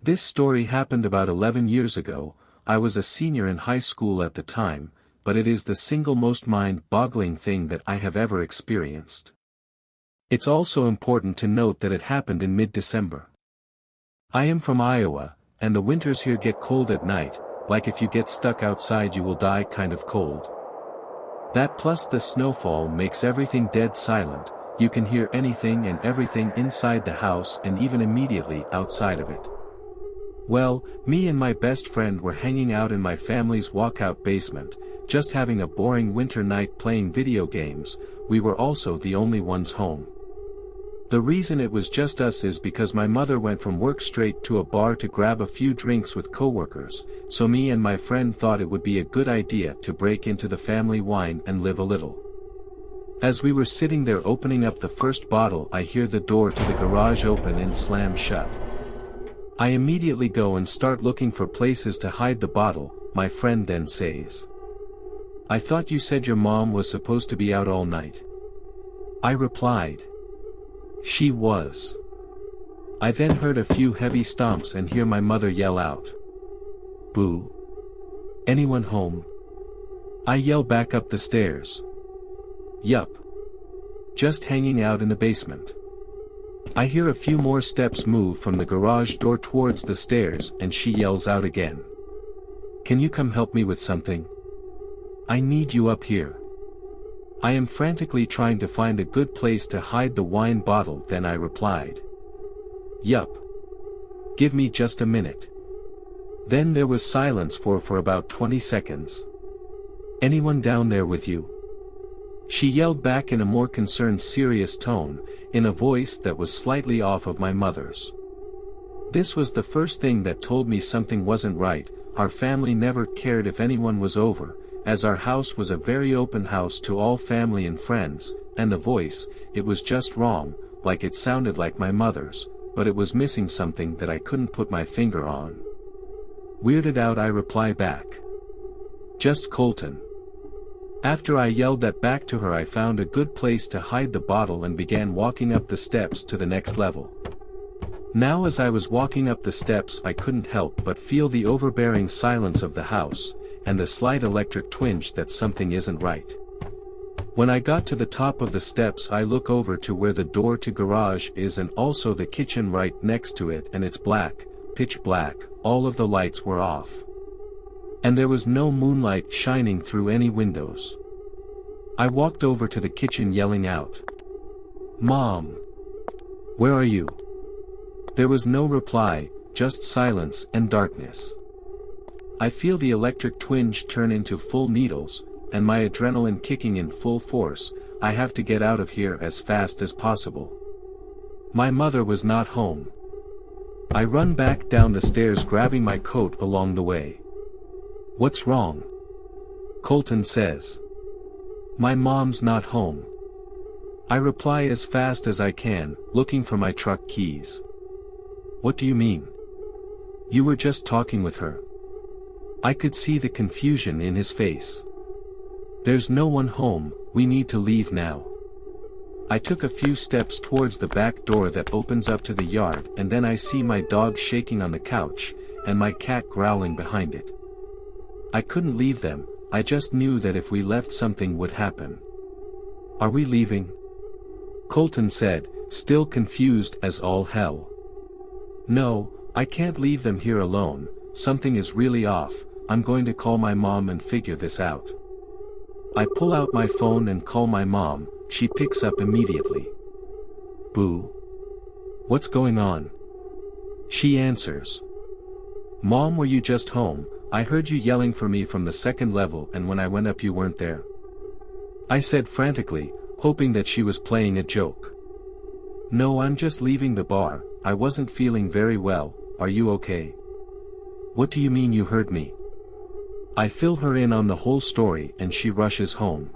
This story happened about 11 years ago. I was a senior in high school at the time, but it is the single most mind-boggling thing that I have ever experienced. It's also important to note that it happened in mid-December. I am from Iowa, and the winters here get cold at night, like if you get stuck outside you will die kind of cold. That plus the snowfall makes everything dead silent. You can hear anything and everything inside the house and even immediately outside of it. Well, me and my best friend were hanging out in my family's walkout basement, just having a boring winter night playing video games. We were also the only ones home. The reason it was just us is because my mother went from work straight to a bar to grab a few drinks with coworkers, so me and my friend thought it would be a good idea to break into the family wine and live a little. As we were sitting there opening up the first bottle, I hear the door to the garage open and slam shut. I immediately go and start looking for places to hide the bottle. My friend then says, "I thought you said your mom was supposed to be out all night." I replied, "She was." I then heard a few heavy stomps and hear my mother yell out, "Boo! Anyone home?" I yell back up the stairs, "Yup. Just hanging out in the basement." I hear a few more steps move from the garage door towards the stairs and she yells out again, "Can you come help me with something? I need you up here." I am frantically trying to find a good place to hide the wine bottle. Then I replied, "Yup. Give me just a minute." Then there was silence for about 20 seconds. "Anyone down there with you?" She yelled back in a more concerned, serious tone, in a voice that was slightly off of my mother's. This was the first thing that told me something wasn't right. Our family never cared if anyone was over, as our house was a very open house to all family and friends, and the voice, it was just wrong, like it sounded like my mother's, but it was missing something that I couldn't put my finger on. Weirded out, I reply back, "Just Colton." After I yelled that back to her, I found a good place to hide the bottle and began walking up the steps to the next level. Now as I was walking up the steps, I couldn't help but feel the overbearing silence of the house, and a slight electric twinge that something isn't right. When I got to the top of the steps, I look over to where the door to garage is and also the kitchen right next to it, and it's black, pitch black, all of the lights were off. And there was no moonlight shining through any windows. I walked over to the kitchen yelling out, "Mom! Where are you?" There was no reply, just silence and darkness. I feel the electric twinge turn into full needles, and my adrenaline kicking in full force. I have to get out of here as fast as possible. My mother was not home. I run back down the stairs grabbing my coat along the way. "What's wrong?" Colton says. "My mom's not home." I reply as fast as I can, looking for my truck keys. "What do you mean? You were just talking with her." I could see the confusion in his face. "There's no one home, we need to leave now." I took a few steps towards the back door that opens up to the yard, and then I see my dog shaking on the couch, and my cat growling behind it. I couldn't leave them, I just knew that if we left something would happen. "Are we leaving?" Colton said, still confused as all hell. "No, I can't leave them here alone, something is really off, I'm going to call my mom and figure this out." I pull out my phone and call my mom. She picks up immediately. "Boo! What's going on?" She answers, "Mom, were you just home? I heard you yelling for me from the second level, and when I went up you weren't there." I said frantically, hoping that she was playing a joke. "No, I'm just leaving the bar, I wasn't feeling very well, are you okay?" "What do you mean you heard me?" I fill her in on the whole story and she rushes home.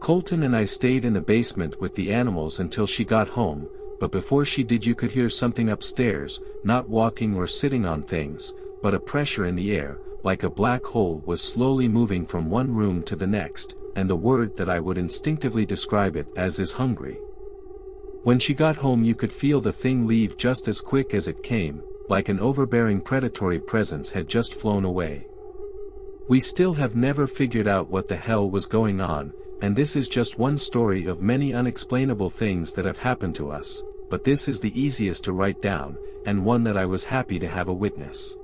Colton and I stayed in the basement with the animals until she got home, but before she did you could hear something upstairs, not walking or sitting on things, but a pressure in the air, like a black hole was slowly moving from one room to the next, and the word that I would instinctively describe it as is hungry. When she got home you could feel the thing leave just as quick as it came, like an overbearing predatory presence had just flown away. We still have never figured out what the hell was going on, and this is just one story of many unexplainable things that have happened to us, but this is the easiest to write down, and one that I was happy to have a witness.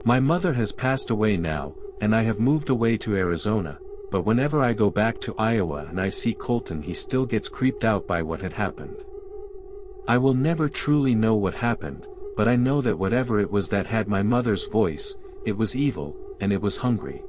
My mother has passed away now, and I have moved away to Arizona, but whenever I go back to Iowa and I see Colton, he still gets creeped out by what had happened. I will never truly know what happened, but I know that whatever it was that had my mother's voice, it was evil, and it was hungry.